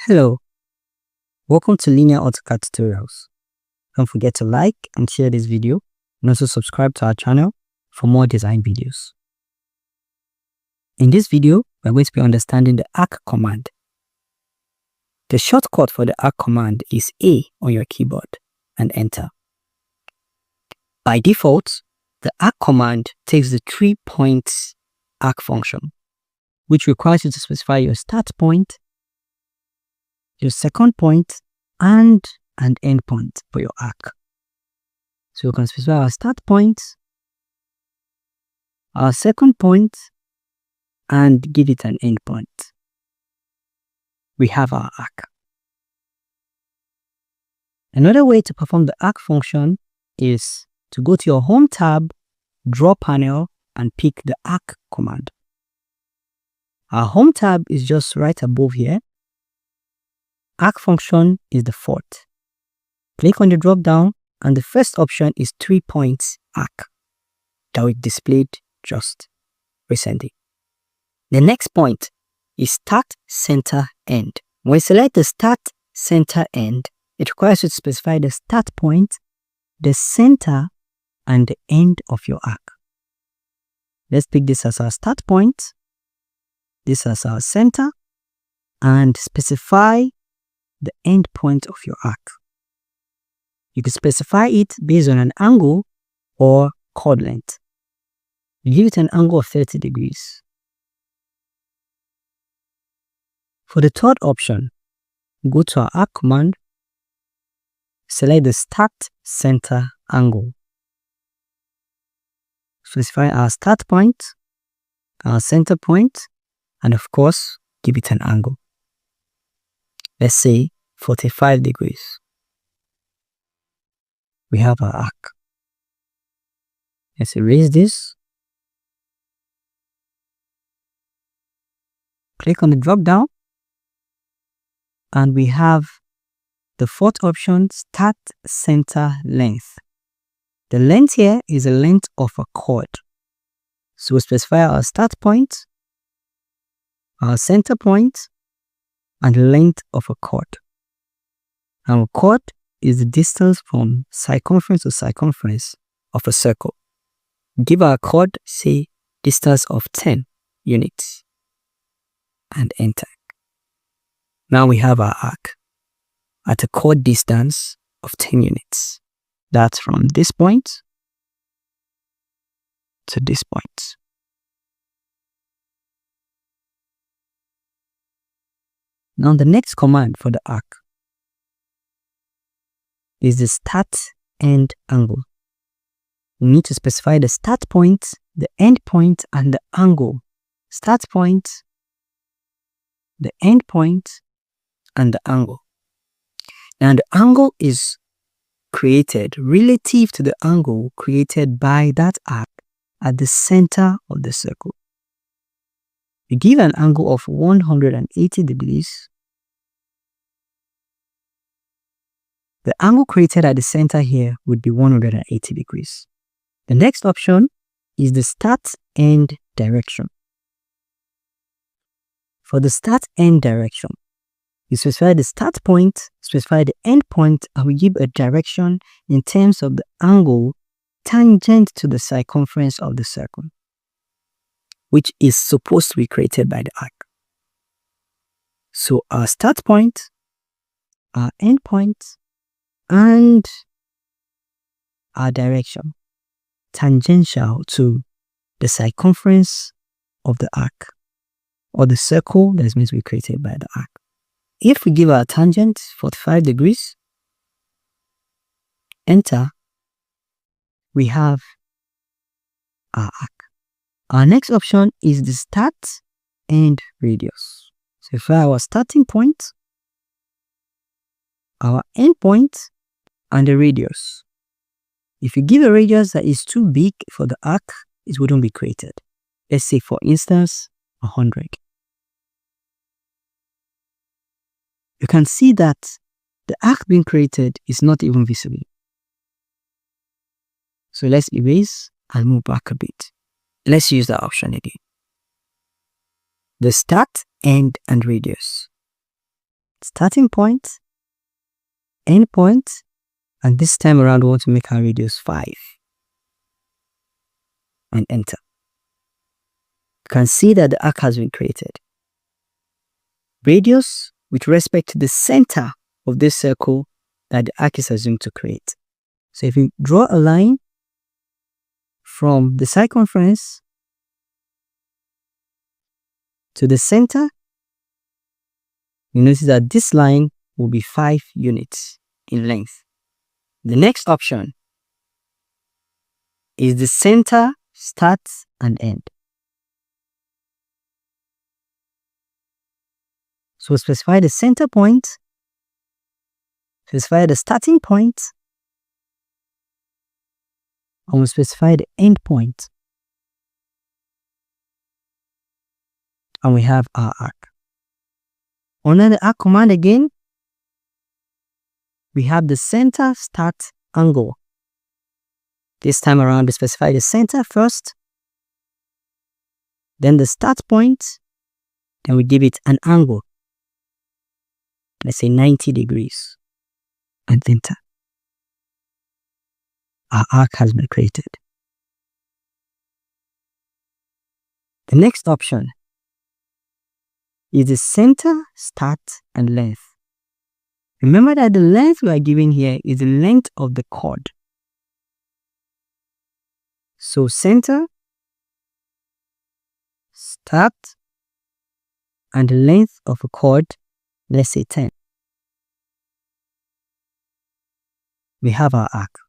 Hello, welcome to Linear AutoCAD Tutorials. Don't forget to like and share this video and also subscribe to our channel for more design videos. In this video, we're going to be understanding the arc command. The shortcut for the arc command is A on your keyboard and enter. By default, the arc command takes the 3-point arc function, which requires you to specify your start point, your second point, and an end point for your arc. So we can specify our start point, our second point, and give it an end point. We have our arc. Another way to perform the arc function is to go to your Home tab, Draw panel, and pick the arc command. Our Home tab is just right above here. Arc function is the fourth. Click on the drop down and the first option is 3 points arc that we displayed just recently. The next point is start, center, end. When you select the start, center, end, it requires you to specify the start point, the center, and the end of your arc. Let's pick this as our start point, this as our center, and specify the end point of your arc. You can specify it based on an angle or chord length. You give it an angle of 30 degrees. For the third option, go to our arc command, select the start center angle. Specify our start point, our center point, and of course, give it an angle. Let's say 45 degrees. We have our arc. Let's erase this. Click on the drop down. And we have the fourth option, start center length. The length here is the length of a chord. So we specify our start point, our center point, and the length of a chord. Our chord is the distance from circumference to circumference of a circle. Give our chord, say, distance of 10 units and enter. Now we have our arc at a chord distance of 10 units. That's from this point to this point. Now the next command for the arc is the start end angle. We need to specify the start point, the end point, and the angle. Start point, the end point, and the angle. Now the angle is created relative to the angle created by that arc at the center of the circle. We give an angle of 180 degrees. The angle created at the center here would be 180 degrees. The next option is the start end direction. For the start end direction, you specify the start point, specify the end point, and we give a direction in terms of the angle tangent to the circumference of the circle, which is supposed to be created by the arc. So our start point, our end point, and our direction tangential to the circumference of the arc or the circle that is meant to be created by the arc. If we give our tangent 45 degrees, enter, we have our arc. Our next option is the start end radius. So for our starting point, our end point, and the radius. If you give a radius that is too big for the arc, it wouldn't be created. Let's say, for instance, 100. You can see that the arc being created is not even visible. So let's erase and move back a bit. Let's use that option again. The start, end, and radius. starting point, end point, and this time around we want to make our radius 5 and enter. You can see that the arc has been created. Radius with respect to the center of this circle that the arc is assumed to create. So if you draw a line from the circumference to the center, you notice that this line will be 5 units in length. The next option is the center, start, and end. So specify the center point, specify the starting point, and we'll specify the end point. And we have our arc. Under the arc command again, we have the center start angle. This time around, we specify the center first, then the start point, then we give it an angle. Let's say 90 degrees, and enter. Our arc has been created. The next option is the center, start, and length. Remember that the length we are giving here is the length of the chord. So center, start, and the length of a chord, let's say 10. We have our arc.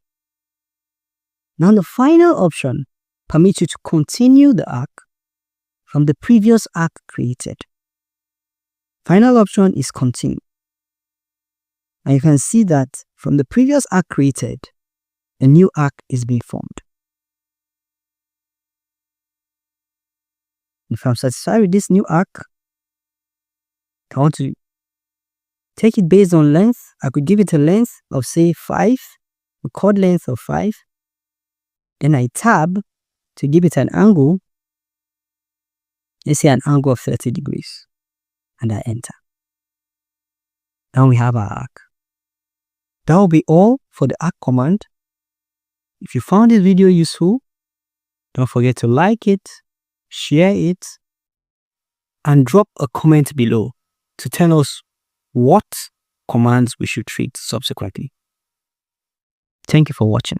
Now the final option permits you to continue the arc from the previous arc created. Final option is continue. And you can see that from the previous arc created, a new arc is being formed. If I'm satisfied with this new arc, I want to take it based on length. I could give it a length of say 5, a chord length of 5. Then I tab to give it an angle. Let's say an angle of 30 degrees. And I enter. Now we have our arc. That will be all for the arc command. If you found this video useful, don't forget to like it, share it, and drop a comment below to tell us what commands we should treat subsequently. Thank you for watching.